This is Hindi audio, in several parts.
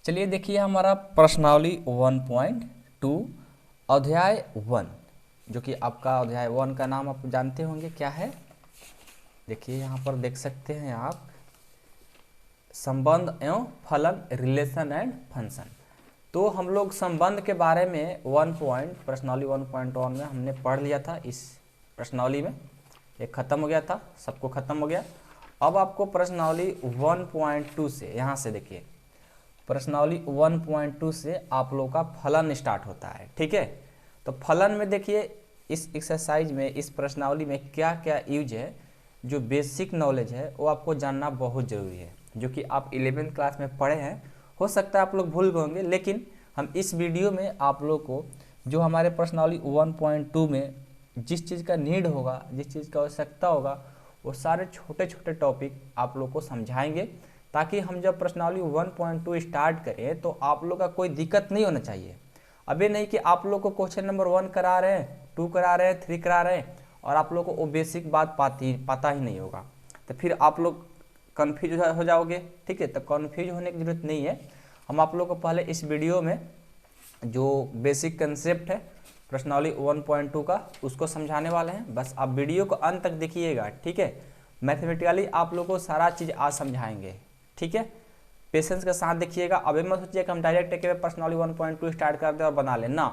चलिए देखिए हमारा प्रश्नावली 1.2 अध्याय 1, जो कि आपका अध्याय 1 का नाम आप जानते होंगे क्या है। देखिए यहाँ पर देख सकते हैं आप, संबंध एवं फलन, रिलेशन एंड फंक्शन। तो हम लोग संबंध के बारे में प्रश्नावली 1.1 में हमने पढ़ लिया था। इस प्रश्नावली में एक खत्म हो गया था, सबको खत्म हो गया। अब आपको प्रश्नावली 1.2 से, यहाँ से देखिए प्रश्नावली 1.2 से आप लोगों का फलन स्टार्ट होता है। ठीक है, तो फलन में देखिए इस एक्सरसाइज में, इस प्रश्नावली में क्या क्या यूज है, जो बेसिक नॉलेज है वो आपको जानना बहुत ज़रूरी है, जो कि आप 11th क्लास में पढ़े हैं। हो सकता है आप लोग भूल गए होंगे, लेकिन हम इस वीडियो में आप लोग को जो हमारे प्रश्नावली 1.2 में जिस चीज़ का नीड होगा, जिस चीज़ का आवश्यकता होगा, वो सारे छोटे छोटे टॉपिक आप लोग को समझाएंगे, ताकि हम जब प्रश्नावली 1.2 स्टार्ट करें तो आप लोग का कोई दिक्कत नहीं होना चाहिए। अभी नहीं कि आप लोग को क्वेश्चन नंबर 1 करा रहे हैं, 2 करा रहे हैं, 3 करा रहे हैं और आप लोग को वो बेसिक बात पता ही नहीं होगा, तो फिर आप लोग कन्फ्यूज हो जाओगे। ठीक है, तो कन्फ्यूज होने की जरूरत नहीं है। हम आप लोग को पहले इस वीडियो में जो बेसिक कंसेप्ट है प्रश्नावली 1.2 का, उसको समझाने वाले हैं। बस आप वीडियो को अंत तक देखिएगा। ठीक है, मैथमेटिकली आप लोग को सारा चीज़ आज समझाएंगे। ठीक है, पेशेंस के साथ देखिएगा। अभी मत सोचिए कि हम डायरेक्ट एक पर्सनली 1.2 स्टार्ट कर दें और बना लें ना,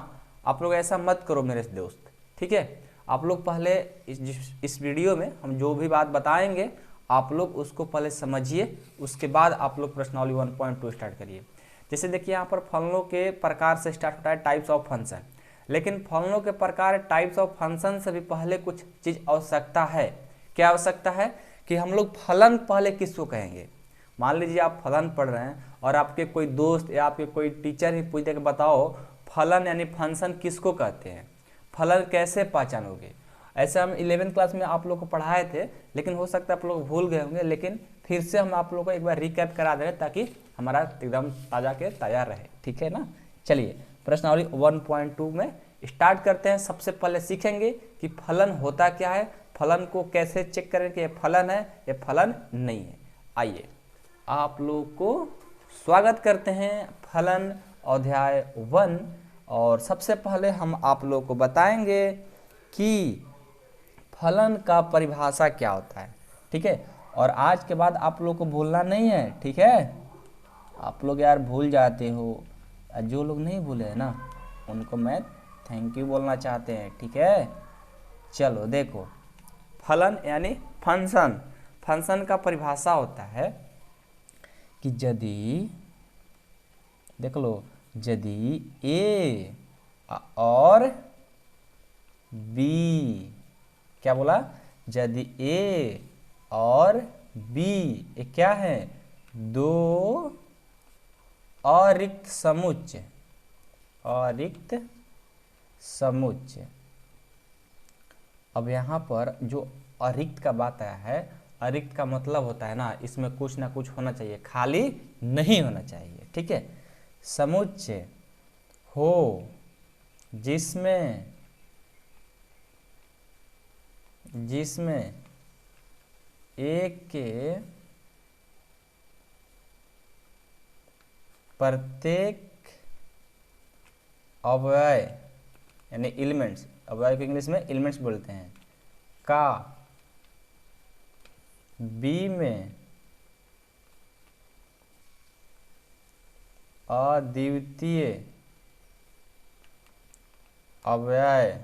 आप लोग ऐसा मत करो मेरे दोस्त। ठीक है, आप लोग पहले इस वीडियो में हम जो भी बात बताएंगे आप लोग उसको पहले समझिए, उसके बाद आप लोग प्रश्नावली 1.2 स्टार्ट करिए। जैसे देखिए यहाँ पर फलनों के प्रकार से स्टार्ट होता है, टाइप्स ऑफ फंक्शन। लेकिन फलनों के प्रकार, टाइप्स ऑफ फंक्शन से भी पहले कुछ चीज़ आवश्यकता है। क्या आवश्यकता है कि हम लोग फलन पहले किसको कहेंगे। मान लीजिए आप फलन पढ़ रहे हैं और आपके कोई दोस्त या आपके कोई टीचर ही पूछ दे कि बताओ फलन यानी फंक्शन किसको कहते हैं, फलन कैसे पहचानोगे। ऐसे हम 11th क्लास में आप लोग को पढ़ाए थे, लेकिन हो सकता है आप लोग भूल गए होंगे, लेकिन फिर से हम आप लोग को एक बार रिकैप करा दें ताकि हमारा एकदम ताज़ा के ताज़ा रहे। ठीक है ना, चलिए प्रश्नावली 1.2 में स्टार्ट करते हैं। सबसे पहले सीखेंगे कि फलन होता क्या है, फलन को कैसे चेक करें कि ये फलन है, ये फलन नहीं है। आइए आप लोग को स्वागत करते हैं फलन अध्याय 1। और सबसे पहले हम आप लोग को बताएंगे कि फलन का परिभाषा क्या होता है। ठीक है, और आज के बाद आप लोग को भूलना नहीं है। ठीक है, आप लोग यार भूल जाते हो, जो लोग नहीं भूले हैं ना उनको मैं थैंक यू बोलना चाहते हैं। ठीक है, चलो देखो, फलन यानी फंक्शन, फंक्शन का परिभाषा होता है कि यदि, देख लो, यदि ए और बी, क्या बोला, यदि ए और बी ये क्या है, दो अरिक्त समुच्चय, अरिक्त समुच्चय। अब यहाँ पर जो अरिक्त का बात आया है, अरिक्त का मतलब होता है ना, इसमें कुछ ना कुछ होना चाहिए, खाली नहीं होना चाहिए। ठीक है, समुच्चय हो जिसमें एक के प्रत्येक अवयव यानी एलिमेंट्स, अवयव को इंग्लिश में एलिमेंट्स बोलते हैं, का बी में अद्वितीय अवयव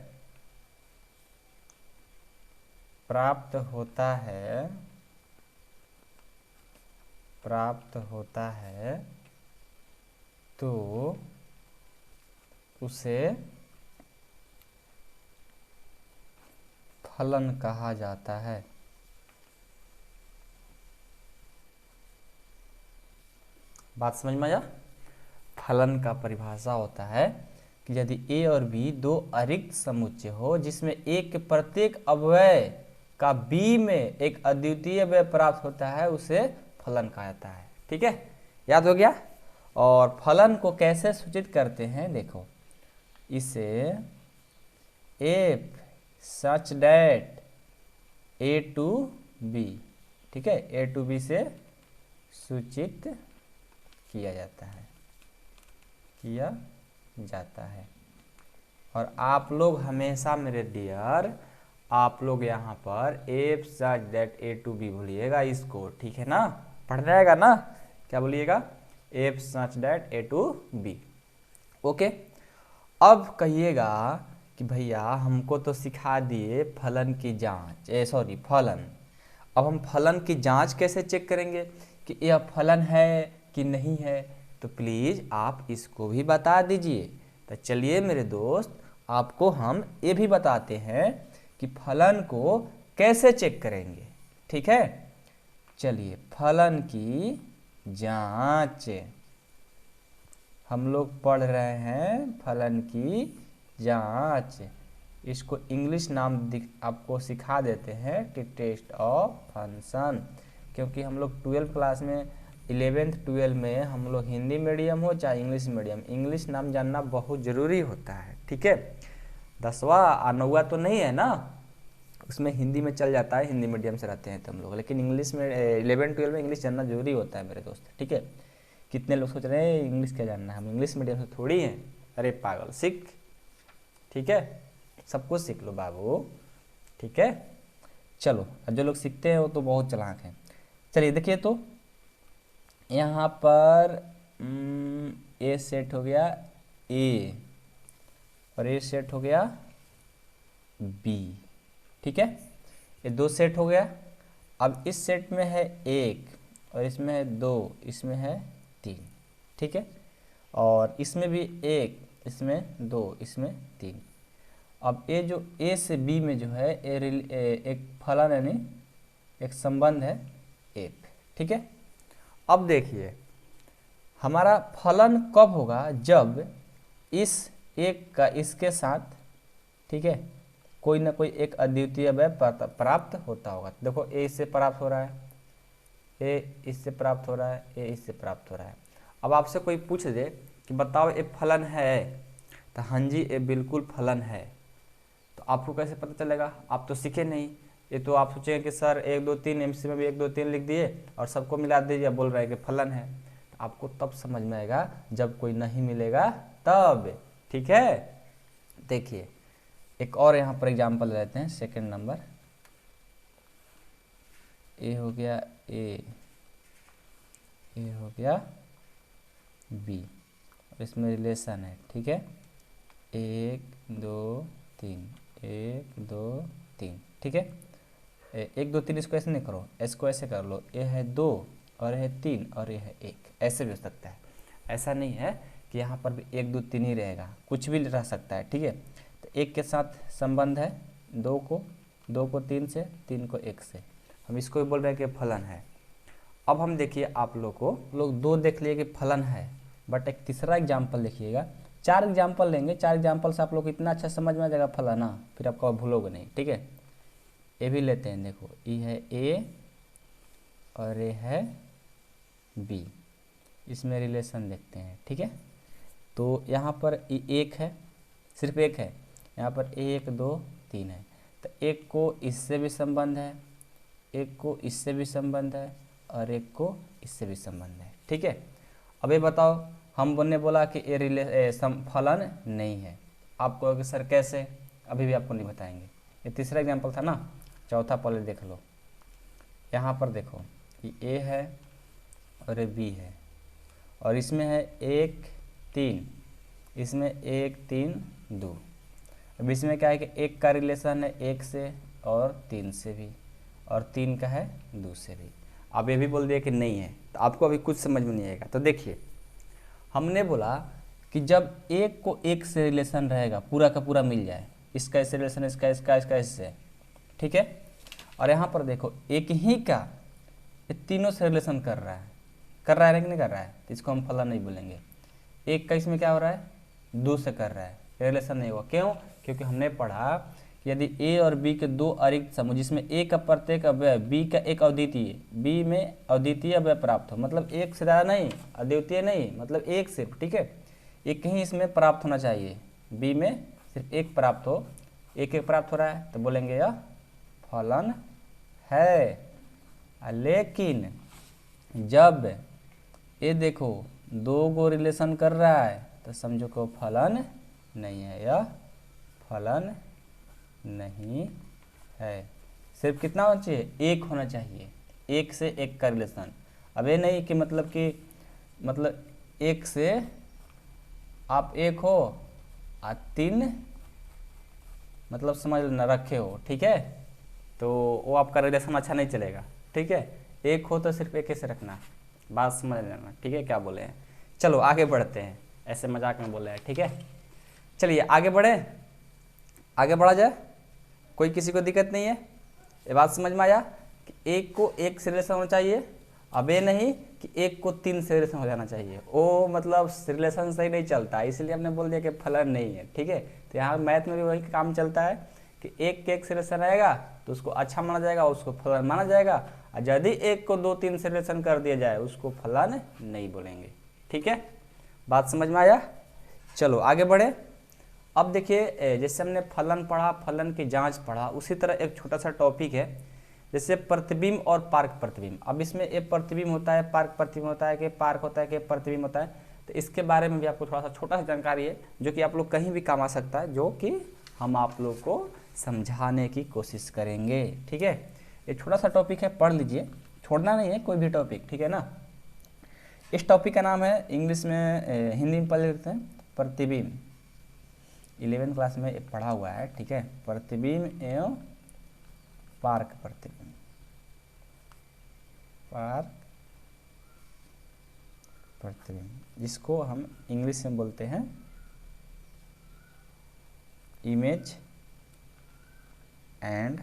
प्राप्त होता है तो उसे फलन कहा जाता है। बात समझ में आया। फलन का परिभाषा होता है कि यदि ए और बी दो अरिक्त समुच्चय हो जिसमें एक के प्रत्येक अवयव का बी में एक अद्वितीय अवयव प्राप्त होता है, उसे फलन कहा जाता है। ठीक है, याद हो गया। और फलन को कैसे सूचित करते हैं, देखो, इसे F such that A to B, ठीक है, ए टू बी से सूचित किया जाता है। किया जाता है। और आप लोग हमेशा मेरे डियर, आप लोग यहाँ पर F such that A to B बोलिएगा इसको, ठीक है ना, पढ़ जाएगा ना, क्या बोलिएगा, F such that A to B. Okay, अब कहिएगा कि भैया हमको तो सिखा दिए फलन की जांच, सॉरी फलन, अब हम फलन की जांच कैसे चेक करेंगे कि यह फलन है कि नहीं है, तो प्लीज़ आप इसको भी बता दीजिए। तो चलिए मेरे दोस्त, आपको हम ये भी बताते हैं कि फलन को कैसे चेक करेंगे, ठीक है। चलिए फलन की जांच हम लोग पढ़ रहे हैं, फलन की जांच, इसको इंग्लिश नाम आपको सिखा देते हैं कि टेस्ट ऑफ फंक्शन, क्योंकि हम लोग 12th क्लास में 11th 12 में हम लोग हिंदी मीडियम हो चाहे इंग्लिश मीडियम, इंग्लिश नाम जानना बहुत ज़रूरी होता है, ठीक है। 10वां और 9वां तो नहीं है ना, उसमें हिंदी में चल जाता है, हिंदी मीडियम से रहते हैं तो हम लोग, लेकिन इंग्लिश में 11 12 में इंग्लिश जानना जरूरी होता है मेरे दोस्त, ठीक है। कितने लोग सोच रहे हैं इंग्लिश क्या जानना है, हम इंग्लिश मीडियम से थोड़ी हैं, अरे पागल, सीख, ठीक है, सब कुछ सीख लो बाबू, ठीक है। चलो, जो लोग सीखते हैं वो तो बहुत चालाक हैं। चलिए देखिए, तो यहाँ पर ए सेट हो गया ए और ए सेट हो गया बी, ठीक है, ये दो सेट हो गया। अब इस सेट में है 1 और इसमें है 2, इसमें है 3, ठीक है, और इसमें भी 1, इसमें 2, इसमें 3। अब ये जो ए से बी में जो है एक फलन यानी एक संबंध है एफ, ठीक है। अब देखिए हमारा फलन कब होगा, जब इस एक का इसके साथ, ठीक है, कोई ना कोई एक अद्वितीय अवयव प्राप्त होता होगा। देखो ए इससे प्राप्त हो रहा है, ए इससे प्राप्त हो रहा है, ए इससे प्राप्त हो रहा है। अब आपसे कोई पूछ दे कि बताओ ये फलन है, तो हाँ जी ये बिल्कुल फलन है, तो आपको कैसे पता चलेगा, आप तो सीखे नहीं, ये तो आप सोचेंगे कि सर 1 2 3 एमसी में भी 1 2 3 लिख दिए और सबको मिला दीजिए, बोल रहे हैं कि फलन है। तो आपको तब समझ में आएगा जब कोई नहीं मिलेगा तब, ठीक है। देखिए एक और यहाँ पर एग्जाम्पल लेते हैं, सेकंड नंबर, ए हो गया ए हो गया बी और इसमें रिलेशन है, ठीक है, 1 2 3 1 2 3, ठीक है। 1 2 3 इसको ऐसे नहीं करो, इसको ऐसे कर लो, ये है 2 और ये है 3 और ये है 1, ऐसे भी हो सकता है। ऐसा नहीं है कि यहाँ पर भी 1 2 3 ही रहेगा, कुछ भी रह सकता है, ठीक है। तो 1 के साथ संबंध है 2 को 3 से, 3 को 1 से, हम इसको भी बोल रहे हैं कि फलन है। अब हम देखिए, आप लोग 2 देख लिए कि फलन है, बट एक तीसरा एग्जाम्पल देखिएगा। 4 एग्जाम्पल लेंगे, 4 एग्जाम्पल से आप लोग इतना अच्छा समझ में आ जाएगा फलाना, फिर आपको भूलोगे नहीं, ठीक है। ये भी लेते हैं, देखो ये है ए और ये है बी, इसमें रिलेशन देखते हैं, ठीक है। तो यहाँ पर 1 है, सिर्फ 1 है, यहाँ पर 1 2 3 है, तो 1 को इससे भी संबंध है, 1 को इससे भी संबंध है और 1 को इससे भी संबंध है, ठीक है। अब ये बताओ, हमने बोला कि ये फलन नहीं है, आप कहोगे सर कैसे, अभी भी आपको नहीं बताएंगे, ये तीसरा एग्जाम्पल था ना, चौथा पहले देख लो। यहाँ पर देखो कि ए है और ये बी है और इसमें है 1 3, इसमें 1 3 2। अब इसमें क्या है कि 1 का रिलेशन है 1 से और 3 से भी, और 3 का है 2 से भी। अब ये भी बोल दिया कि नहीं है, तो आपको अभी कुछ समझ में नहीं आएगा। तो देखिए हमने बोला कि जब 1 को 1 से रिलेशन रहेगा, पूरा का पूरा मिल जाए, इसका इससे रिलेशन, इसका इससे, ठीक है। और यहाँ पर देखो एक ही का ये तीनों से रिलेशन कर रहा है कि नहीं कर रहा है, तो इसको हम फलन नहीं बोलेंगे। 1 का इसमें क्या हो रहा है, 2 से कर रहा है, रिलेशन नहीं हुआ, क्यों, क्योंकि हमने पढ़ा कि यदि ए और बी के 2 अरिक्त समूह जिसमें ए का प्रत्येक अवयव, बी का एक अद्वितीय, बी में अद्वितीय अवयव प्राप्त हो, मतलब एक से ज़्यादा नहीं, अद्वितीय नहीं, मतलब एक सिर्फ, ठीक है, एक ही इसमें प्राप्त होना चाहिए, बी में सिर्फ एक प्राप्त हो, एक प्राप्त हो रहा है, तो बोलेंगे यह फलन है। लेकिन जब ये देखो 2 को रिलेशन कर रहा है, तो समझो को फलन नहीं है, यह फलन नहीं है। सिर्फ कितना होना चाहिए, एक होना चाहिए, एक से एक का रिलेशन। अब ये नहीं कि मतलब एक से आप एक हो और तीन मतलब समझ लेना रखे हो, ठीक है, तो वो आपका रिलेशन अच्छा नहीं चलेगा, ठीक है। एक हो तो सिर्फ एक ही से रखना, बात समझ लेना, ठीक है, क्या बोले हैं। चलो आगे बढ़ते हैं, ऐसे मजाक में बोले हैं, ठीक है। चलिए आगे बढ़े, आगे बढ़ा जाए, कोई किसी को दिक्कत नहीं है, ये बात समझ में आया कि एक को एक से रिलेशन होना चाहिए। अब ये नहीं कि एक को तीन से रिलेशन हो जाना चाहिए, वो मतलब रिलेशन सही नहीं चलता, इसलिए हमने बोल दिया कि फलन नहीं है, ठीक है। तो यहाँ मैथ में भी वही काम चलता है कि एक के एक से रिलेशन रहेगा तो उसको अच्छा माना जाएगा, उसको फलन माना जाएगा, और यदि एक को दो तीन से रिलेशन कर दिया जाए उसको फलन नहीं बोलेंगे, ठीक है। बात समझ में आया। चलो आगे बढ़े। अब देखिए जैसे हमने फलन पढ़ा, फलन की जांच पढ़ा, उसी तरह एक छोटा सा टॉपिक है जैसे प्रतिबिंब और पार्क प्रतिबिंब। अब इसमें एक प्रतिबिंब होता है, पार्क प्रतिबिंब होता है, कि पार्क होता है, कि प्रतिबिंब होता है, तो इसके बारे में भी आपको थोड़ा सा छोटा सा जानकारी है जो कि आप लोग कहीं भी काम आ सकता है, जो कि हम आप लोग को समझाने की कोशिश करेंगे, ठीक है। ये छोटा सा टॉपिक है, पढ़ लीजिए, छोड़ना नहीं है कोई भी टॉपिक, ठीक है ना। इस टॉपिक का नाम है, इंग्लिश में हिंदी में पढ़ लेते हैं, प्रतिबिंब। 11वीं क्लास में पढ़ा हुआ है, ठीक है, प्रतिबिंब एवं पार्क प्रतिबिंब, पार्क प्रतिबिंब, जिसको हम इंग्लिश में बोलते हैं इमेज एंड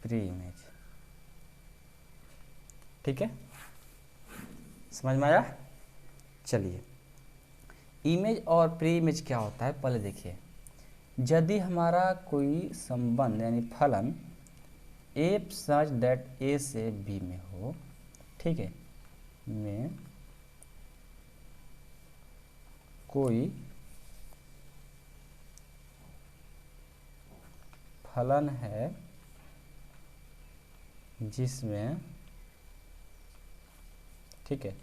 प्री इमेज, ठीक है, समझ में आया। चलिए इमेज और प्री इमेज क्या होता है पहले देखिए। यदि हमारा कोई संबंध यानी फलन एफ सच दैट ए से बी में हो, ठीक है, में कोई फलन है जिसमें, ठीक है,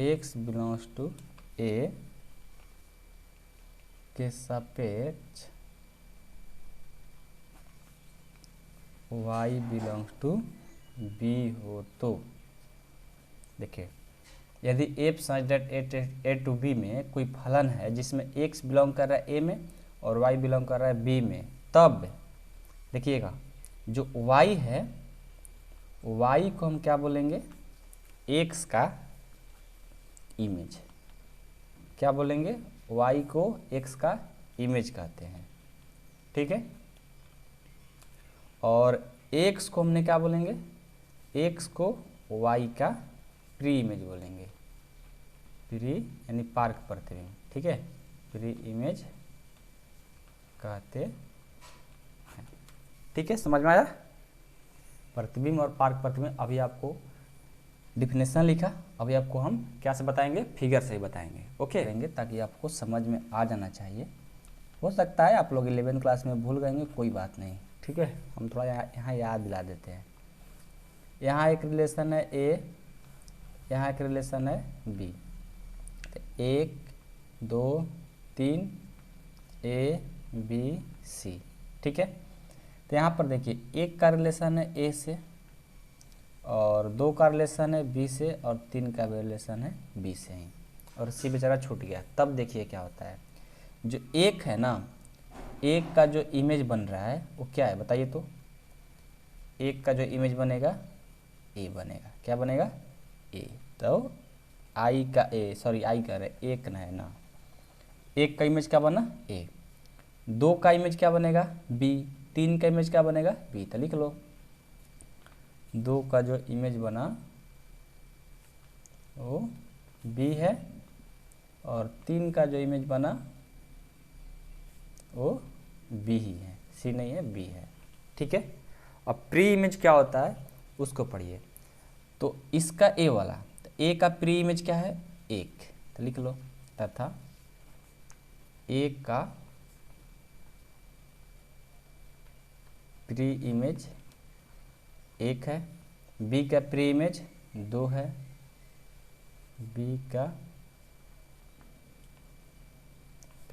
x बिलोंग्स टू ए के सापेक्ष y बिलोंग्स टू b हो, तो देखिए यदि f such that A to B में कोई फलन है जिसमें x बिलोंग कर रहा है a में और y बिलोंग कर रहा है b में, तब देखिएगा जो y है, y को हम क्या बोलेंगे, x का इमेज, क्या बोलेंगे, y को x का इमेज कहते हैं, ठीक है। और x को हमने क्या बोलेंगे, x को y का प्री इमेज बोलेंगे, प्री यानी पार्क प्रतिबिंब, ठीक है, प्री इमेज कहते हैं, ठीक है, समझ में आया। प्रतिबिंब और पार्क प्रतिबिंब अभी आपको डिफिनेशन लिखा, अभी आपको हम क्या से बताएंगे, फिगर से ही बताएंगे, ओके रहेंगे, ताकि आपको समझ में आ जाना चाहिए। हो सकता है आप लोग 11वीं क्लास में भूल गएंगे, कोई बात नहीं, ठीक है, हम थोड़ा यहाँ याद दिला देते हैं। यहाँ एक रिलेशन है ए, यहाँ एक रिलेशन है बी, 1 2 3 ए बी सी, ठीक है। तो यहाँ पर देखिए एक का रिलेशन है ए से, और 2 का रिलेशन है बी से, और 3 का भी रिलेशन है बी से ही, और सी बेचारा छूट गया। तब देखिए क्या होता है, जो एक है ना, एक का जो इमेज बन रहा है वो क्या है बताइए, तो एक का जो इमेज बनेगा ए बनेगा, क्या बनेगा, ए, तो आई का आई का रहे एक ना है ना, एक का इमेज क्या बना ए, 2 का इमेज क्या बनेगा बी, 3 का इमेज क्या बनेगा बी, तो लिख लो 2 का जो इमेज बना वो बी है, और 3 का जो इमेज बना वो बी ही है, सी नहीं है बी है, ठीक है। अब प्री इमेज क्या होता है उसको पढ़िए। तो इसका ए वाला, तो ए का प्री इमेज क्या है 1, तो लिख लो, तथा ए का प्री इमेज 1 है, बी का प्री इमेज 2 है, बी का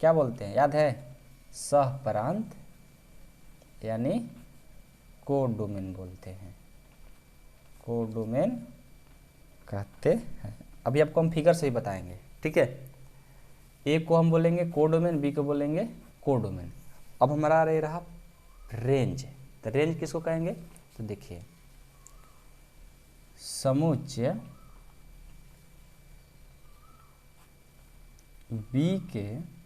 क्या बोलते हैं, याद है, सह प्रांत यानी कोडोमेन बोलते हैं, कोडोमेन कहते हैं। अभी आपको हम फिगर से ही बताएंगे, ठीक है। ए को हम बोलेंगे कोडोमेन, बी को बोलेंगे कोडोमेन। अब हमारा रहा रेंज, तो रेंज किसको कहेंगे, तो देखिए समुच्चय बी के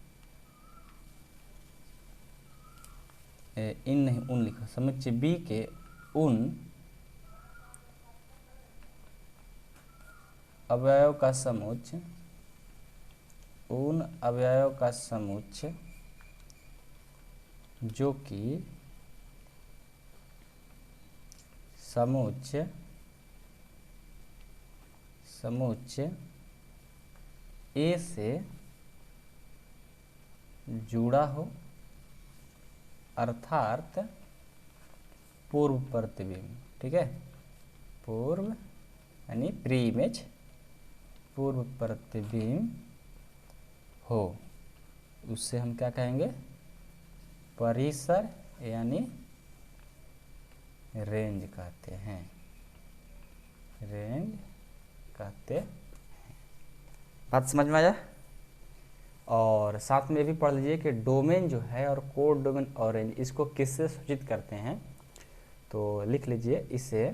इन नहीं उन लिखो, समुच्चय बी के उन अवयव का समुच्चय, उन अवयव का समुच्चय जो कि समुच्चय ए से जुड़ा हो, अर्थात पूर्व प्रतिबिंब, ठीक है, पूर्व यानी प्री इमेज, पूर्व प्रतिबिंब हो, उससे हम क्या कहेंगे, परिसर यानी रेंज कहते हैं, रेंज कहते हैं। बात समझ में आया। और साथ में भी पढ़ लीजिए कि डोमेन जो है और कोड डोमेन और रेंज, इसको किससे सूचित करते हैं, तो लिख लीजिए इसे,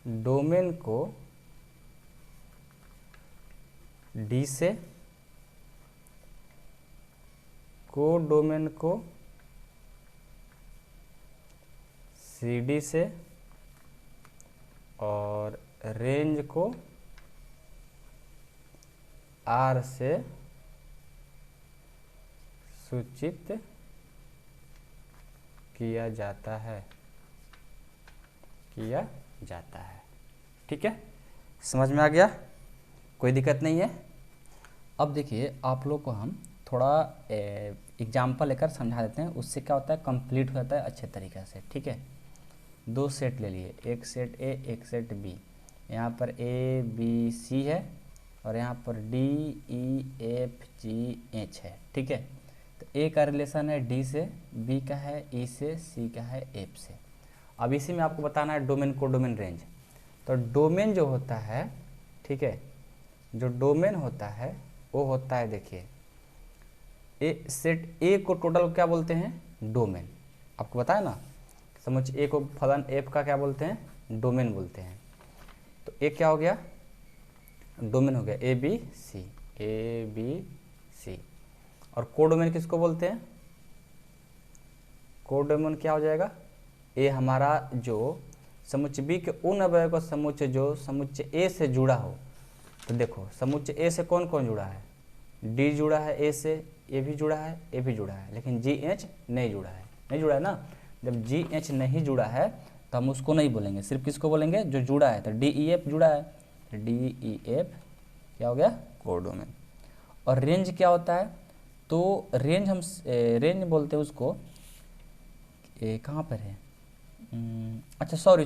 डोमेन को डी से, कोड डोमेन को सी डी से और रेंज को आर से सूचित किया जाता है, ठीक है, समझ में आ गया, कोई दिक्कत नहीं है। अब देखिए आप लोग को हम थोड़ा एग्जाम्पल लेकर समझा देते हैं, उससे क्या होता है, कंप्लीट हो जाता है अच्छे तरीके से, ठीक है। दो सेट ले लिए, एक सेट ए एक सेट बी, यहाँ पर ए बी सी है और यहाँ पर D E F G H है, ठीक है। तो ए का रिलेशन है डी से, बी का है ई से, सी का है एफ से। अब इसी में आपको बताना है डोमेन को डोमेन रेंज। तो डोमेन जो होता है, ठीक है, जो डोमेन होता है वो होता है, देखिए ए सेट ए को टोटल क्या बोलते हैं, डोमेन। आपको बताया ना, समझ ए को फलन एफ का क्या बोलते हैं, डोमेन बोलते हैं। तो ए क्या हो गया, डोमेन हो गया ए बी सी। और कोडोमेन किसको बोलते हैं, कोडोमेन क्या हो जाएगा, ए हमारा जो समुच्चय बी के उन अवयव का समुच्चय जो समुच्चय ए से जुड़ा हो। तो देखो समुच्चय ए से कौन कौन जुड़ा है, डी जुड़ा है ए से, ए भी जुड़ा है, ए भी जुड़ा है, लेकिन जी एच नहीं जुड़ा है ना। जब जी एच नहीं जुड़ा है तो हम उसको नहीं बोलेंगे, सिर्फ किसको बोलेंगे, जो जुड़ा है। तो डी ई एफ जुड़ा है, तो डी ई एफ क्या हो गया, कोडोमेन। और रेंज क्या होता है, तो रेंज हम रेंज बोलते हैं उसको, कहाँ पर है, अच्छा सॉरी,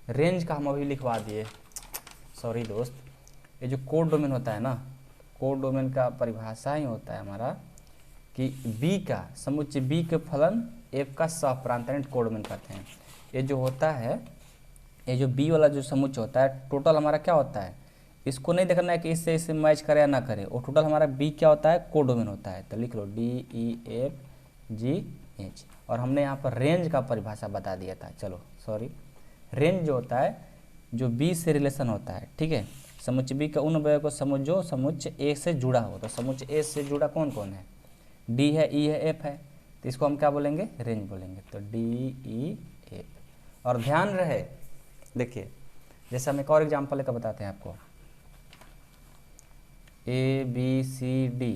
रेंज का हम अभी लिखवा दिए, सॉरी दोस्त। ये जो कोड डोमेन होता है ना, कोड डोमेन का परिभाषा ही होता है हमारा कि बी का समुच्चय बी के फलन एफ का सहप्रांत कोड डोमेन कहते हैं। ये जो होता है, ये जो बी वाला जो समुच्चय होता है टोटल हमारा क्या होता है, इसको नहीं देखना है कि इससे मैच करे या ना करे, वो टोटल हमारा बी क्या होता है, कोड डोमेन होता है। तो लिख लो D E F G H. और हमने यहाँ पर रेंज का परिभाषा बता दिया था, चलो सॉरी। रेंज जो होता है जो बी से रिलेशन होता है, ठीक है, समुच्चय बी का उन अवयव को जो समुच्चय ए से जुड़ा हो। तो समुच्चय ए से जुड़ा कौन कौन है, डी है, ई है, एफ है, तो इसको हम क्या बोलेंगे, रेंज बोलेंगे। तो डी ई एफ। और ध्यान रहे, देखिए जैसे हम एक और एग्जांपल लेकर बताते हैं आपको, A B C D,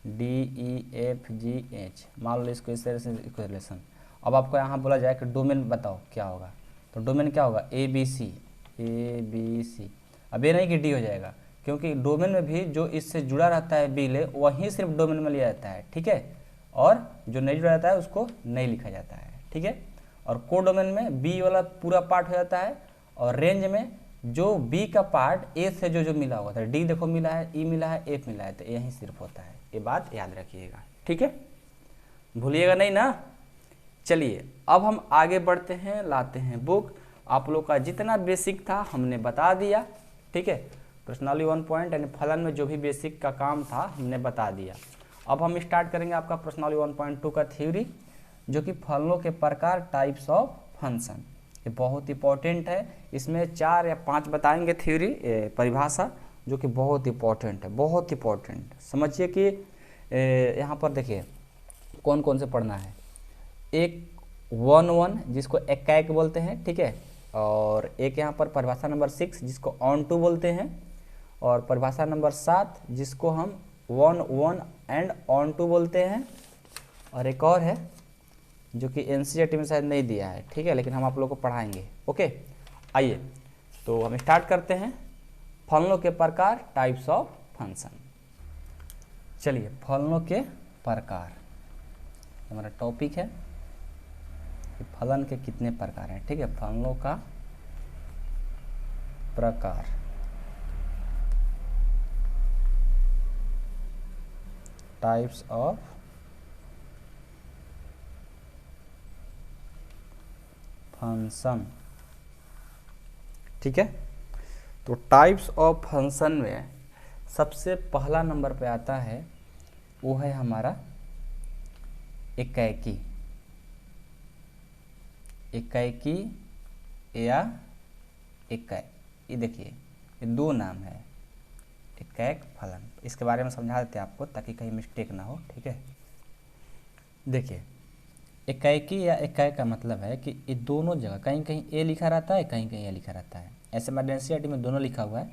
D E F G H, मान लो इसको इस तरह से इसको रिलेशन। अब आपको यहाँ बोला जाए कि डोमेन बताओ क्या होगा, तो डोमेन क्या होगा, ए बी सी। अब ये नहीं कि डी हो जाएगा, क्योंकि डोमेन में भी जो इससे जुड़ा रहता है बी ले, वहीं सिर्फ डोमेन में लिया जाता है, ठीक है, और जो नहीं जुड़ा रहता है उसको नहीं लिखा जाता है, ठीक है। और कोड डोमेन में बी वाला पूरा पार्ट हो जाता है, और रेंज में जो बी का पार्ट ए से जो जो मिला हुआ था, डी देखो मिला है, ई मिला है, एफ मिला है, तो यही सिर्फ होता है। ये बात याद रखिएगा, ठीक है, भूलिएगा नहीं ना। चलिए अब हम आगे बढ़ते हैं, लाते हैं बुक। आप लोग का जितना बेसिक था हमने बता दिया, ठीक है, प्रश्नावली 1 पॉइंट यानी फलन में जो भी बेसिक का काम था हमने बता दिया। अब हम स्टार्ट करेंगे आपका प्रश्नावली 1.2 का थ्योरी, जो कि फलनों के प्रकार, टाइप्स ऑफ फंक्शन। ये बहुत इंपॉर्टेंट है, इसमें 4 या 5 बताएंगे थ्योरी परिभाषा, जो कि बहुत इंपॉर्टेंट है, बहुत इंपॉर्टेंट। समझिए कि यहाँ पर देखिए कौन कौन से पढ़ना है। एक 1 जिसको एकाएक बोलते हैं, ठीक है, और एक यहाँ पर परिभाषा नंबर 6 जिसको ऑन टू बोलते हैं, और परिभाषा नंबर 7 जिसको हम 1 एंड ऑन टू बोलते हैं, और एक और है जो कि एनसीईआरटी में शायद नहीं दिया है, ठीक है, लेकिन हम आप लोगों को पढ़ाएंगे। ओके, आइए तो हम स्टार्ट करते हैं फलनों के प्रकार, टाइप्स ऑफ फंक्शन। चलिए फलनों के प्रकार हमारा टॉपिक है कि फलन के कितने प्रकार हैं, ठीक है, फलनों का प्रकार। टाइप्स ऑफ फंक्शन, ठीक है। तो टाइप्स ऑफ फंक्शन में सबसे पहला नंबर पे आता है वो है हमारा एकाएकी, एकाएकी या एकाएक। ये देखिए ये दो नाम है, एकाएक फलन। इसके बारे में समझा देते हैं आपको ताकि कहीं मिस्टेक ना हो, ठीक है। देखिए एकाएकी या एकाएक का मतलब है कि ये दोनों जगह कहीं कहीं ए लिखा रहता है, कहीं कहीं ए लिखा रहता है। ऐसे में एनसीईआरटी में दोनों लिखा हुआ है,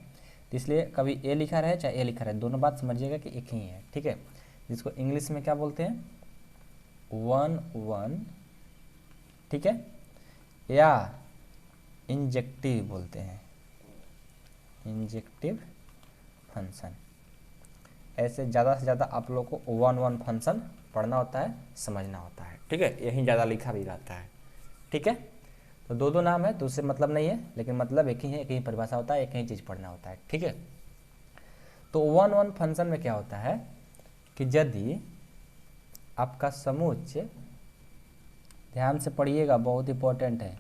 तो इसलिए कभी ए लिखा रहे चाहे ए लिखा रहे, दोनों बात समझिएगा कि एक ही है, ठीक है। जिसको इंग्लिश में क्या बोलते हैं 1 ठीक है, या इंजेक्टिव बोलते हैं, इंजेक्टिव फंक्शन। ऐसे ज़्यादा से ज़्यादा आप लोग को 1 फंक्शन पढ़ना होता है, समझना होता है, ठीक है, यही ज़्यादा लिखा भी रहता है, ठीक है। तो दो नाम है तो उससे मतलब नहीं है, लेकिन मतलब एक ही है, एक ही परिभाषा होता है, एक ही चीज़ पढ़ना होता है, ठीक है। तो 1 फंक्शन में क्या होता है कि यदि आपका समुच्चय, ध्यान से पढ़िएगा बहुत इंपॉर्टेंट है,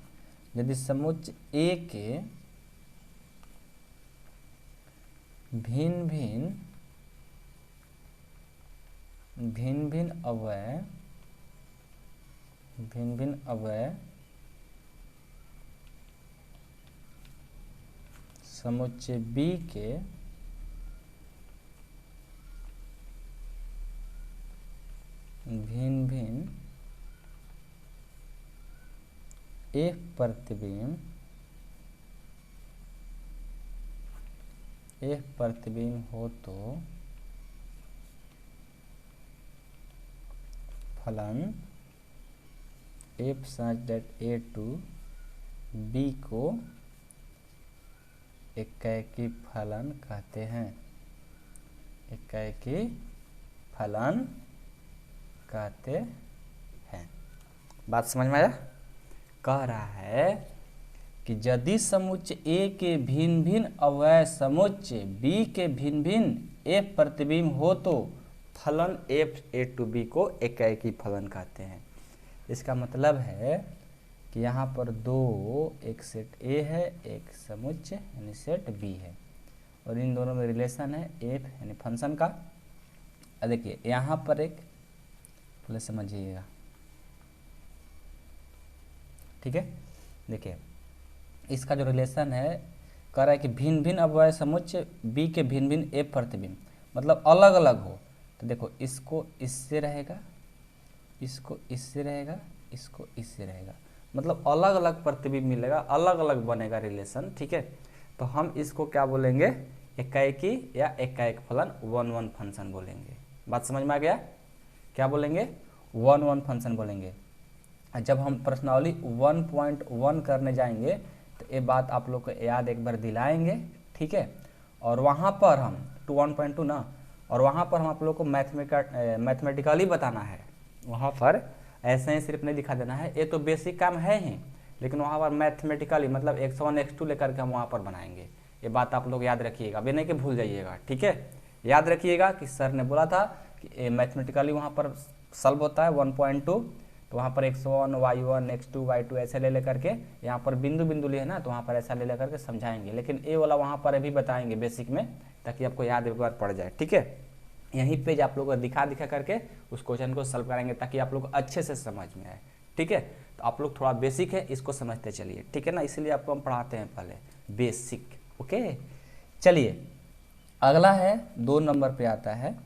यदि समुच्चय ए के भिन्न भिन्न अवयव समुच्चय बी के भिन्न एक प्रतिबिंब हो तो फलन f such that a to b को एकाएकी फलन कहते हैं, एकाएकी फलन कहते हैं। बात समझ में आया? कह रहा है कि यदि समुच्चय ए के भिन्न भिन्न अवयव समुच्चय बी के भिन्न भिन्न एफ प्रतिबिंब हो तो फलन एफ ए टू बी को एकाएकी फलन कहते हैं। इसका मतलब है कि यहाँ पर एक सेट ए है, एक समुच्चय यानी सेट बी है, और इन दोनों में रिलेशन है एफ यानी फंक्शन का। देखिए यहाँ पर एक पहले समझिएगा, ठीक है। देखिए इसका जो रिलेशन है कह रहा है कि भिन्न भिन्न अवयव समुच्चय बी के भिन्न भिन्न एफ प्रतिबिंब, मतलब अलग अलग हो। तो देखो इसको इससे रहेगा, इसको इससे रहेगा, इसको इससे रहेगा, मतलब अलग अलग प्रतिबिंब मिलेगा, अलग अलग बनेगा रिलेशन, ठीक है। तो हम इसको क्या बोलेंगे, एकाएकी या एकाएक फलन 1 फंक्शन बोलेंगे। बात समझ में आ गया? क्या बोलेंगे? 1 फंक्शन बोलेंगे। जब हम प्रश्नावली 1.1 करने जाएंगे तो ये बात आप लोग को याद एक बार दिलाएंगे, ठीक है। और वहाँ पर हम 1.2 ना, और वहाँ पर हम आप लोग को मैथमेटिकली बताना है, वहाँ पर ऐसे ही सिर्फ नहीं दिखा देना है। ये तो बेसिक काम है ही, लेकिन वहाँ पर मैथमेटिकली मतलब x1 x2 लेकर के हम वहाँ पर बनाएंगे। ये बात आप लोग याद रखिएगा, अभी नहीं कि भूल जाइएगा, ठीक है। याद रखिएगा कि सर ने बोला था कि मैथमेटिकली वहाँ पर सॉल्व होता है 1.2, तो वहाँ पर x1 y1 x2 y2 ऐसे ले लेकर के, यहाँ पर बिंदु बिंदु लिए है ना, तो वहाँ पर ऐसा ले लेकर के समझाएंगे, लेकिन ए वाला वहाँ पर अभी बताएंगे बेसिक में, ताकि आपको याद एक बार पड़ जाए, ठीक है। यहीं पेज आप लोग को दिखा करके उस क्वेश्चन को सॉल्व करेंगे, ताकि आप लोग अच्छे से समझ में आए, ठीक है। तो आप लोग थोड़ा बेसिक है, इसको समझते चलिए, ठीक है ना, इसलिए आपको हम पढ़ाते हैं पहले बेसिक, ओके। चलिए अगला है 2 नंबर पे आता है,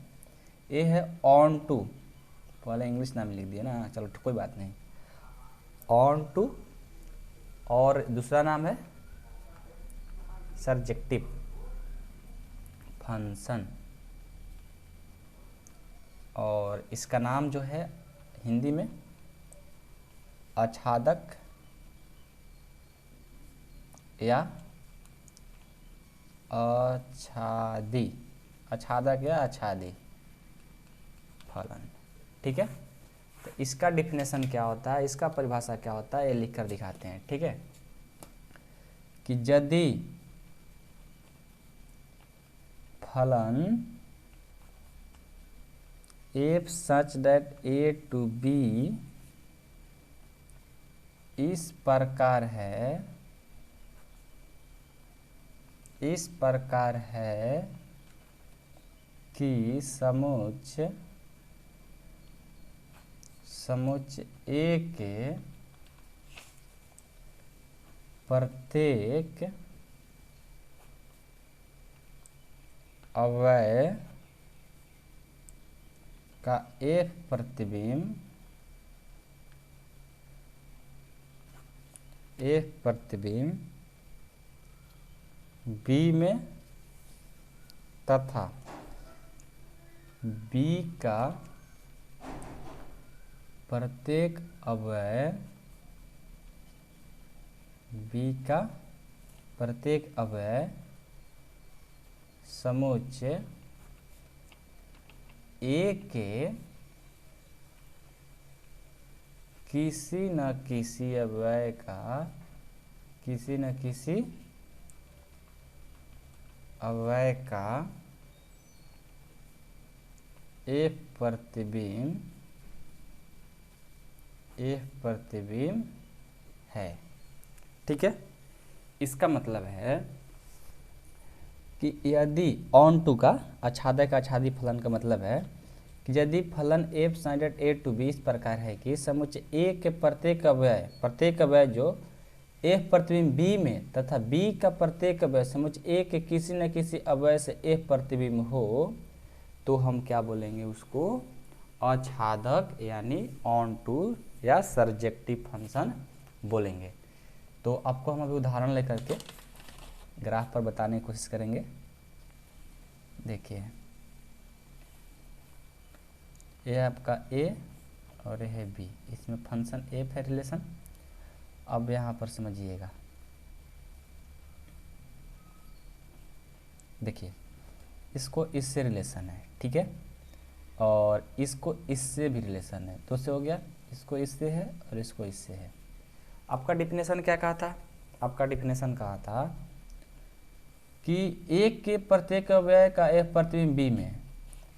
ये है ऑन टू, पहले इंग्लिश नाम लिख दिया ना, चलो कोई बात नहीं, ऑन टू, और दूसरा नाम है सर्जेक्टिव फंक्शन, और इसका नाम जो है हिंदी में आच्छादक या आच्छादी, आच्छादक या आच्छादी फलन, ठीक है। तो इसका डिफिनेशन क्या होता है, इसका परिभाषा क्या होता है, ये लिख कर दिखाते हैं, ठीक है। कि यदि फलन f such that a to b इस प्रकार है, इस प्रकार है कि समुच्चय A के प्रत्येक अवयव का एक प्रतिबिंब B में तथा B का प्रत्येक अवयव समुच्चय A के किसी न किसी अवयव का एक प्रतिबिंब है, ठीक है। इसका मतलब है कि यदि ऑन टू का आच्छादक आच्छादी फलन का मतलब है कि यदि फलन f साइडेड a टू b इस प्रकार है कि समुच्चय A के प्रत्येक अवयव जो f प्रतिबिंब B में तथा B का प्रत्येक अवयव समुच्चय A के किसी न किसी अवयव से f प्रतिबिंब हो, तो हम क्या बोलेंगे उसको, आच्छादक यानी ऑन टू या सर्जेक्टिव फंक्शन बोलेंगे। तो आपको हम अभी उदाहरण लेकर के ग्राफ पर बताने की कोशिश करेंगे। देखिए ये आपका A और ये है B, इसमें फंक्शन f है रिलेशन। अब यहाँ पर समझिएगा, देखिए इसको इससे रिलेशन है, ठीक है, और इसको इससे भी रिलेशन है, तो उससे हो गया, इसको इससे है और इसको इससे है। आपका डिफिनेशन क्या कहा था, आपका डिफिनेशन कहा था कि A के प्रत्येक अवयव का f प्रतिबिंब B में,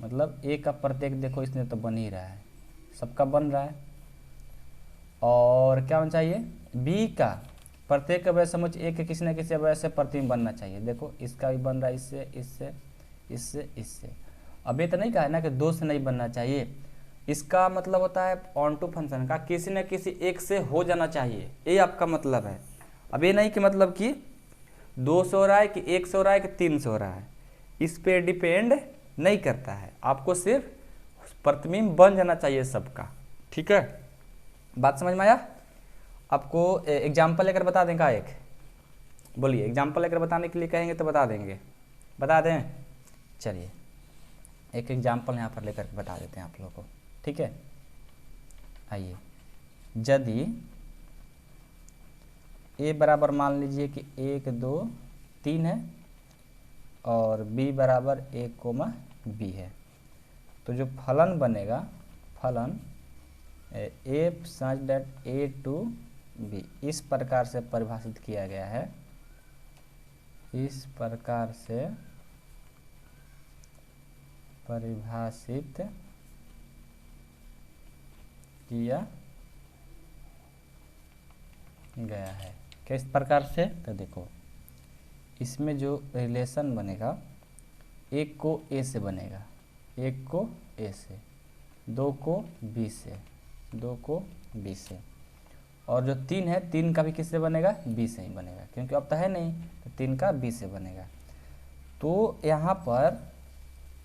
मतलब A का प्रत्येक देखो इसमें तो बन ही रहा है, सबका बन रहा है, और क्या होना चाहिए, B का प्रत्येक अवयव समुच्चय A के किसी न किसी अवयव से प्रतिबिंब बनना चाहिए। देखो इसका भी बन रहा है, इससे इससे इससे इससे। अब ये तो नहीं कहा है ना कि 2 से नहीं बनना चाहिए, इसका मतलब होता है ऑन टू फंक्शन का किसी न किसी एक से हो जाना चाहिए, ये आपका मतलब है। अब ये नहीं कि मतलब कि 2 से हो रहा है कि 1 से हो रहा है कि 3 से हो रहा है, इस पे डिपेंड नहीं करता है, आपको सिर्फ प्रतिबिंब बन जाना चाहिए सबका, ठीक है। बात समझ में आया? आपको एग्जाम्पल लेकर बता दें का, एक बोलिए, एग्जाम्पल लेकर बताने के लिए कहेंगे तो बता देंगे, बता दें। चलिए एक एग्जाम्पल यहाँ पर लेकर के बता देते हैं आप लोगों को, ठीक है। आइए, यदि A बराबर मान लीजिए कि 1 2 3 है और B बराबर 1 B है, तो जो फलन बनेगा, फलन f such that a to B इस प्रकार से परिभाषित किया गया है, इस प्रकार से परिभाषित किया गया है। किस प्रकार से? तो देखो इसमें जो रिलेशन बनेगा, एक को ए से बनेगा, एक को ए से, दो को बी से, दो को बी से, और जो तीन है तीन का भी किससे बनेगा? बी से ही बनेगा, क्योंकि अब तो है नहीं, तो तीन का बी से बनेगा। तो यहाँ पर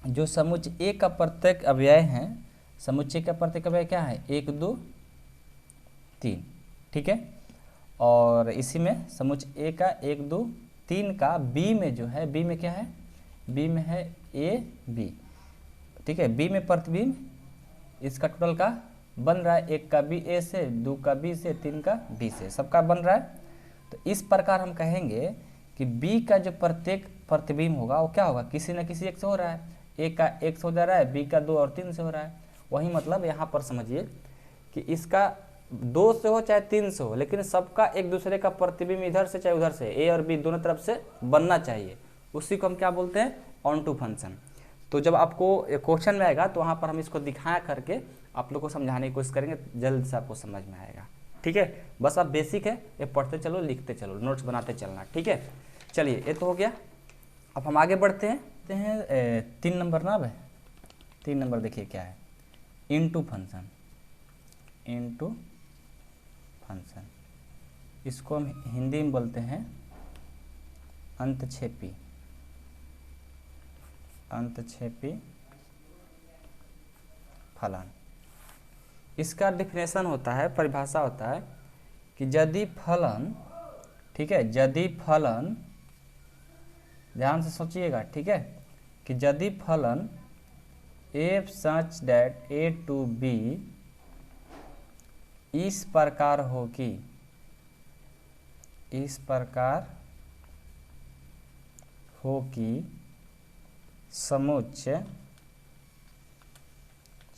जो समुच्चय ए का प्रत्येक अव्यय है, समुच्चय का प्रत्येक अव्यय क्या है? एक दो तीन, ठीक है। और इसी में समुच्चय ए का एक दो तीन का बी में जो है, बी में क्या है? बी में है ए बी, ठीक है। बी में प्रतिबिंब इसका टोटल का बन रहा है, एक का बी ए से, दो का बी से, तीन का बी से, सबका बन रहा है। तो इस प्रकार हम कहेंगे कि बी का जो प्रत्येक प्रतिबिंब होगा वो क्या होगा? किसी न किसी एक से हो रहा है, ए का एक से हो जा रहा है, बी का दो और तीन से हो रहा है। वही मतलब यहाँ पर समझिए कि इसका दो से हो चाहे तीन से हो, लेकिन सबका एक दूसरे का प्रतिबिंब इधर से चाहे उधर से, ए और बी दोनों तरफ से बनना चाहिए। उसी को हम क्या बोलते हैं? Onto function. तो जब आपको क्वेश्चन में आएगा तो वहाँ पर हम इसको दिखाया करके आप लोग को समझाने की कोशिश करेंगे, जल्द से आपको समझ में आएगा, ठीक है। बस आप बेसिक है ये पढ़ते चलो, लिखते चलो, नोट्स बनाते चलना, ठीक है। चलिए ये तो हो गया। अब हम आगे बढ़ते हैं 3 नंबर ना भाई, 3 नंबर देखिए क्या है? इनटू फंक्शन, इनटू फंक्शन, इसको हम हिंदी में बोलते हैं अंतक्षेपी, अंतक्षेपी फलन। इसका डिफिनेशन होता है, परिभाषा होता है कि यदि फलन, ठीक है, यदि फलन, ध्यान से सोचिएगा, ठीक है, कि यदि फलन f such that a to b इस प्रकार हो कि, इस प्रकार हो कि समुच्चय,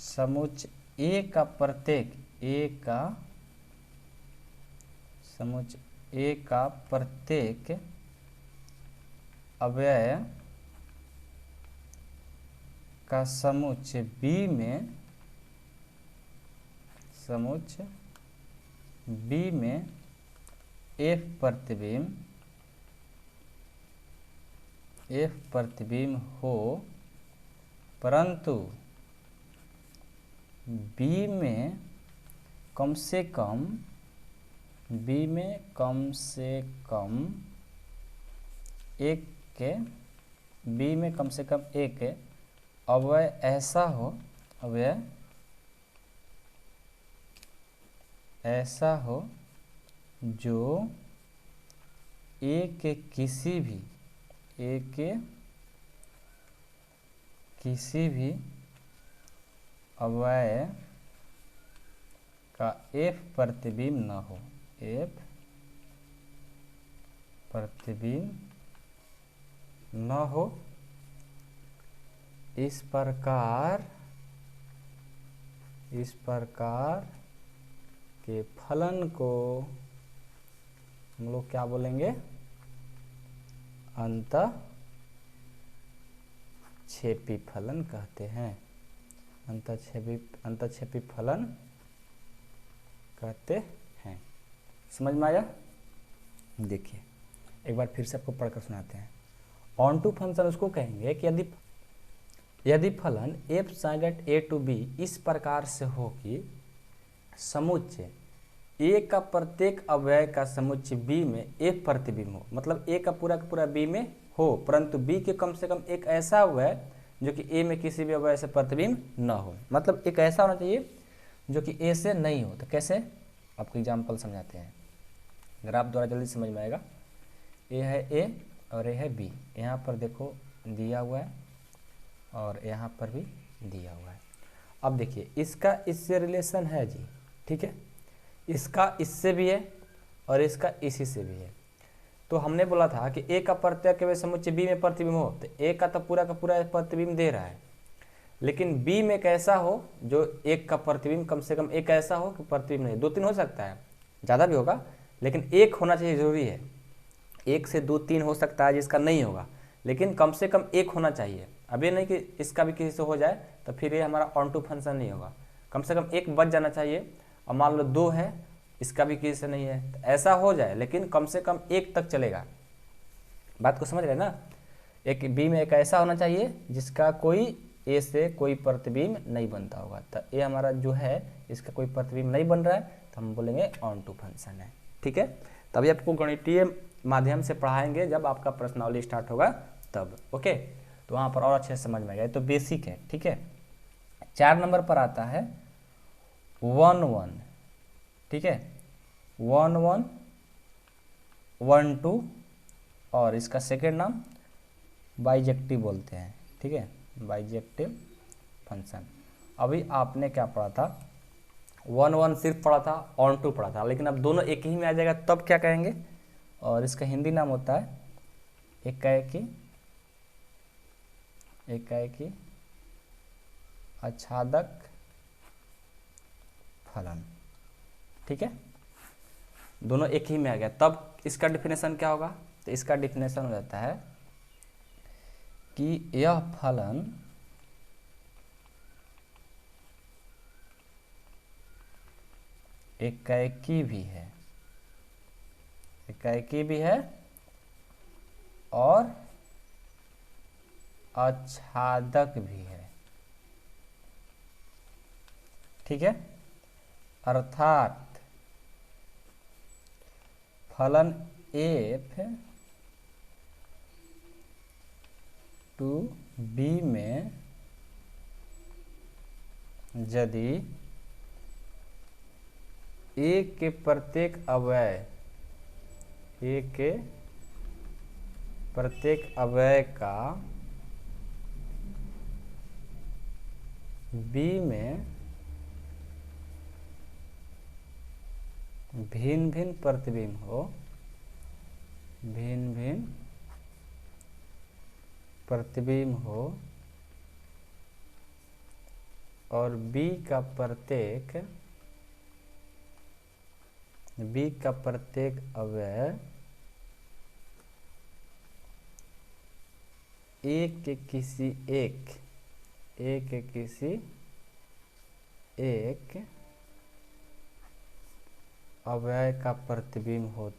समुच्चय ए का प्रत्येक, ए का समुच्चय ए का प्रत्येक अव्यय का समुच्चय बी में, समुच्चय बी में एफ प्रतिबिंब, एफ प्रतिबिंब हो, परंतु बी में कम से कम, बी में कम से कम एक के, बी में कम से कम एक अव्यय ऐसा हो, अव्यय ऐसा हो जो ए के किसी भी, ए के किसी भी अव्यय का एफ प्रतिबिंब न हो, एफ प्रतिबिंब न हो। इस प्रकार, इस प्रकार के फलन को हम लोग क्या बोलेंगे? अंतक्षेपी फलन कहते हैं, अंतक्षेपी फलन कहते हैं। समझ में आया? देखिए एक बार फिर से आपको पढ़कर सुनाते हैं। ऑन टू फंक्शन उसको कहेंगे कि यदि फलन f sin a to b इस प्रकार से हो कि समुच्चय a का प्रत्येक अव्यय का समुच्चय b में f प्रतिबिंब हो, मतलब a का पूरा b में हो, परंतु b के कम से कम एक ऐसा अव्यय जो कि a में किसी भी अव्यय से प्रतिबिंब न हो, मतलब एक ऐसा होना चाहिए जो कि a से नहीं हो। तो कैसे? आपको एग्जाम्पल समझाते हैं, ग्राफ द्वारा जल्दी समझ में आएगा। a है a और a है b, यहाँ पर देखो दिया हुआ है और यहाँ पर भी दिया हुआ है। अब देखिए इसका इससे रिलेशन है जी, ठीक है, इसका इससे भी है और इसका इसी से भी है। तो हमने बोला था कि ए का प्रत्येक अव्यय समुच्चय बी में प्रतिबिंब हो, तो ए का पूरा प्रतिबिंब दे रहा है, लेकिन बी में कैसा हो जो एक का प्रतिबिंब कम से कम एक ऐसा हो कि प्रतिबिंब नहीं, दो तीन हो सकता है, ज़्यादा भी होगा, लेकिन एक होना चाहिए, ज़रूरी है। एक से 2 3 हो सकता है जिसका नहीं होगा, लेकिन कम से कम एक होना चाहिए। अब ये नहीं कि इसका भी किसी से हो जाए तो फिर ये हमारा ऑन टू फंक्शन नहीं होगा। कम से कम एक बच जाना चाहिए। और मान लो 2 है, इसका भी किसी से नहीं है, तो ऐसा हो जाए, लेकिन कम से कम एक तक चलेगा। बात को समझ रहे ना। एक बी में एक ऐसा होना चाहिए जिसका कोई ए से कोई प्रतिबिंब नहीं बनता होगा। तो ये हमारा जो है इसका कोई प्रतिबिंब नहीं बन रहा है, तो हम बोलेंगे ऑन टू फंक्शन है। ठीक है, तभी आपको गणितीय माध्यम से पढ़ाएंगे जब आपका प्रश्नावली स्टार्ट होगा तब। ओके, तो वहाँ पर और अच्छे से समझ में आएगा। तो बेसिक है। ठीक है, 4 नंबर पर आता है 1 1। ठीक है, 1 1 1 2, और इसका सेकेंड नाम बाइजेक्टिव बोलते हैं। ठीक है, बाइजेक्टिव फंक्शन। अभी आपने क्या पढ़ा था, 1 1 सिर्फ पढ़ा था, ऑन टू पढ़ा था, लेकिन अब दोनों एक ही में आ जाएगा तब क्या कहेंगे, और इसका हिंदी नाम होता है एकाएकी आच्छादक फलन। ठीक है, दोनों एक ही में आ गया तब इसका डिफिनेशन क्या होगा, तो इसका डिफिनेशन हो जाता है कि यह फलन एकाएकी भी है और आच्छादक भी है। ठीक है, अर्थात फलन एफ टू बी में यदि ए के प्रत्येक अवयव का बी में भिन्न भिन्न प्रतिबिंब हो और बी का प्रत्येक अवयव ए के किसी एक अवयव का प्रतिबिंब हो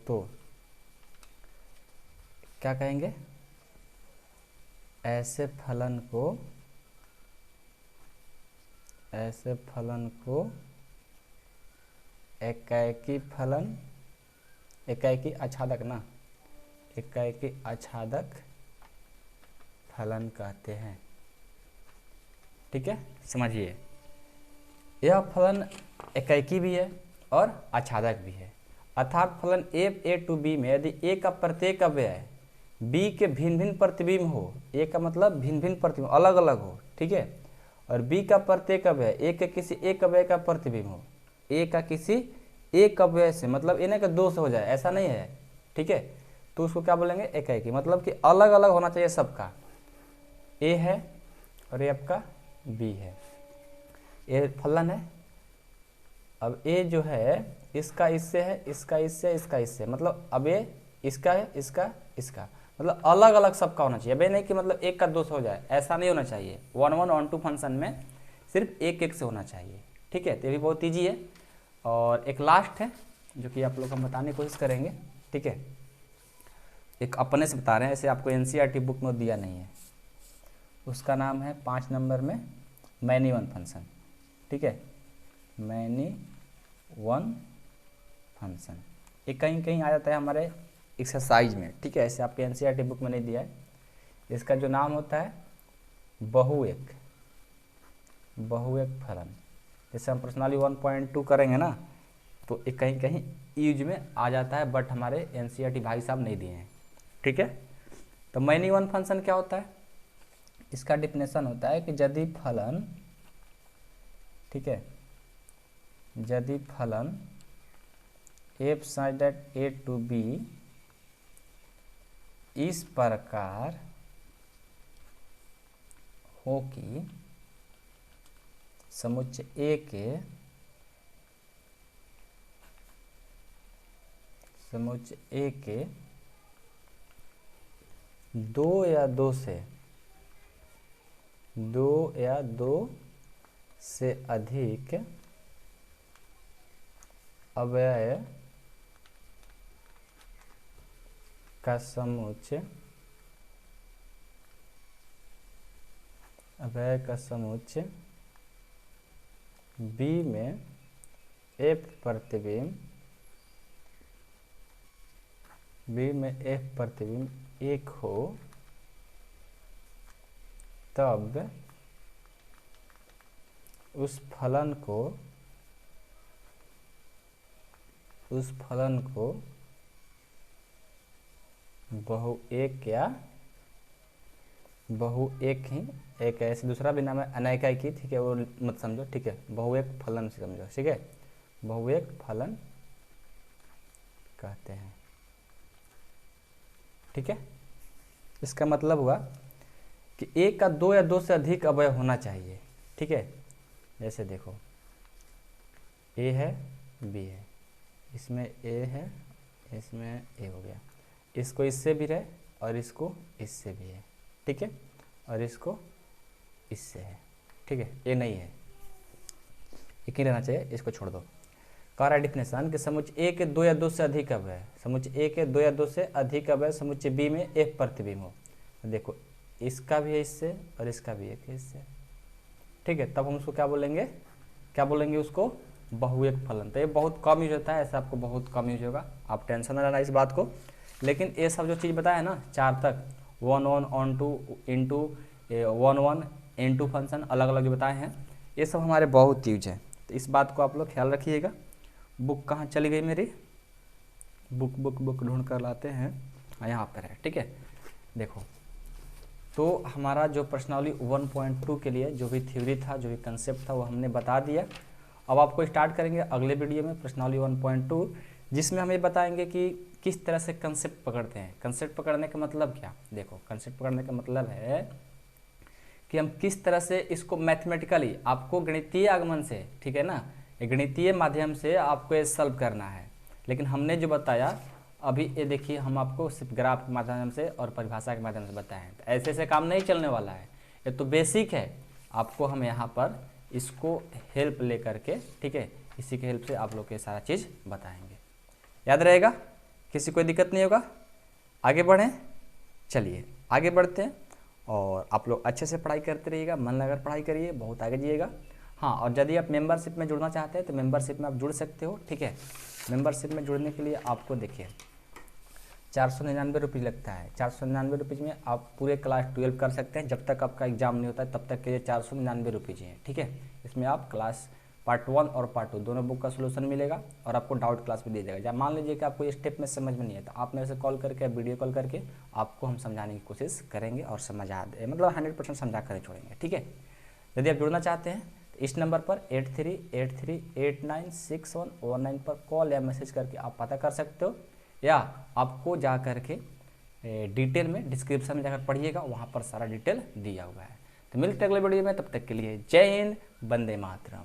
तो क्या कहेंगे, ऐसे फलन को एकाएकी आच्छादक फलन कहते हैं। ठीक है, समझिए, यह फलन एकाएकी भी है और आच्छादक भी है। अर्थात फलन एफ ए टू बी में यदि ए का प्रत्येक अवयव बी के भिन्न भिन्न प्रतिबिंब हो, ए का मतलब भिन्न भिन्न प्रतिबिंब अलग अलग हो। ठीक है, और बी का प्रत्येक अवयव ए के किसी एक अवयव का प्रतिबिंब हो, ए का किसी एक अवयव से, मतलब ए ना का 2 से हो जाए, ऐसा नहीं है। ठीक है, तो उसको क्या बोलेंगे, एकाएकी, मतलब कि अलग अलग होना चाहिए सबका। ए है और ये आपका बी है, ए फलन है। अब ए जो है इसका इससे है, इसका इससे, इसका इससे, मतलब अब ये इसका है, इसका, मतलब अलग अलग सबका होना चाहिए। अब ये नहीं कि मतलब एक का 2 से हो जाए, ऐसा नहीं होना चाहिए। 1 1 ऑन टू फंक्शन में सिर्फ एक से होना चाहिए। ठीक है, तो ये भी बहुत ईजी है। और एक लास्ट है जो कि आप लोग हम बताने की कोशिश करेंगे। ठीक है, एक अपने से बता रहे हैं, ऐसे आपको एनसीईआरटी बुक में दिया नहीं है। उसका नाम है 5 नंबर में मैनी वन फंक्शन। ठीक है, मैनी वन फंक्शन, ये कहीं कहीं आ जाता है हमारे एक्सरसाइज में। ठीक है, ऐसे आपके एनसीईआरटी बुक में नहीं दिया है। इसका जो नाम होता है बहुएक फलन। जैसे हम प्रश्नावली 1.2 करेंगे ना, तो ये कहीं कहीं यूज में आ जाता है, बट हमारे एनसीईआरटी भाई साहब नहीं दिए हैं। ठीक है, तो मैनी वन फंक्शन क्या होता है, इसका डिफिनेशन होता है कि यदि फलन, ठीक है, यदि फलन F such that A to B इस प्रकार हो कि समुच्चय ए के दो या दो से अधिक अवयव का समुच्चय B में F प्रतिबिंब एक हो, तब उस फलन को बहुएक ही एक ऐसे दूसरा भी नाम है अनेकाकी, ठीक है, वो मत समझो, ठीक है, बहुएक फलन से समझो, ठीक है, बहुएक फलन कहते हैं, ठीक है। इसका मतलब हुआ कि एक का दो या दो से अधिक अवयव होना चाहिए, ठीक है। जैसे देखो ए है बी है, इसमें ए है, इसमें ए हो गया, इसको इससे भी रहे और इसको इससे भी है, ठीक है, और इसको इससे है, ठीक है, ये नहीं है, एक ही रहना चाहिए, इसको छोड़ दो। कह रहा है डिफिनेशन कि समुच्चय ए के दो या दो से अधिक अवयव, समुच्चय ए के दो या दो से अधिक अवयव समुच्चय बी में एक प्रतिबिंब हो। देखो इसका भी है इससे और इसका भी एक है इससे, ठीक है, तब हम उसको क्या बोलेंगे उसको बहुएक फलन। तो ये बहुत कम यूज होता है, ऐसा आपको बहुत कम यूज होगा, आप टेंशन ना लेना इस बात को। लेकिन ये सब जो चीज़ बताया है ना, 4 तक 1 1 ऑन 2 इंटू 1 1 इंटू फंक्शन अलग अलग जो बताए हैं, ये सब हमारे बहुत यूज है, तो इस बात को आप लोग ख्याल रखिएगा। बुक कहाँ चली गई मेरी, बुक ढूंढ कर लाते हैं, यहाँ पर है, ठीक है। देखो तो हमारा जो प्रश्नावली 1.2 के लिए जो भी थ्योरी था, जो भी कंसेप्ट था, वो हमने बता दिया। अब आपको स्टार्ट करेंगे अगले वीडियो में प्रश्नावली 1.2, जिसमें हम ये बताएंगे कि किस तरह से कंसेप्ट पकड़ते हैं। कंसेप्ट पकड़ने का मतलब क्या, देखो कंसेप्ट पकड़ने का मतलब है कि हम किस तरह से इसको मैथमेटिकली, आपको गणितीय आगमन से, ठीक है ना, गणितीय माध्यम से आपको ये सॉल्व करना है। लेकिन हमने जो बताया अभी, ये देखिए, हम आपको सिर्फ ग्राफ के माध्यम से और परिभाषा के माध्यम से बताए हैं, तो ऐसे ऐसे काम नहीं चलने वाला है, ये तो बेसिक है। आपको हम यहाँ पर इसको हेल्प ले करके, ठीक है, इसी के हेल्प से आप लोग को सारा चीज़ बताएंगे, याद रहेगा, किसी कोई दिक्कत नहीं होगा। आगे बढ़ें, चलिए आगे बढ़ते हैं, और आप लोग अच्छे से पढ़ाई करते रहिएगा, मन लगाकर पढ़ाई करिए, बहुत आगे जाइएगा। हाँ, और यदि आप मेंबरशिप में जुड़ना चाहते हैं तो मेंबरशिप में आप जुड़ सकते हो, ठीक है। मेंबरशिप में जुड़ने के लिए आपको देखिए 499 रुपये लगता है। 499 रुपये में आप पूरे क्लास 12 कर सकते हैं, जब तक आपका एग्जाम नहीं होता है तब तक के लिए 499 रुपये हैं, ठीक है। इसमें आप क्लास पार्ट 1 और पार्ट 2 दोनों बुक का सोल्यूशन मिलेगा, और आपको डाउट क्लास भी दे जाएगा। जब मान लीजिए कि आपको ये स्टेप में समझ में नहीं है, तो आप मेरे से कॉल करके, वीडियो कॉल करके आपको हम समझाने की कोशिश करेंगे और समझा दे, मतलब 100% समझा कर छोड़ेंगे, ठीक है। यदि आप जुड़ना चाहते हैं तो इस नंबर पर 8383896119 पर कॉल या मैसेज करके आप पता कर सकते हो, या आपको जा करके डिटेल में डिस्क्रिप्शन में जाकर पढ़िएगा, वहाँ पर सारा डिटेल दिया हुआ है। तो मिलते हैं अगले वीडियो में, तब तक के लिए जय हिंद, वंदे मातरम।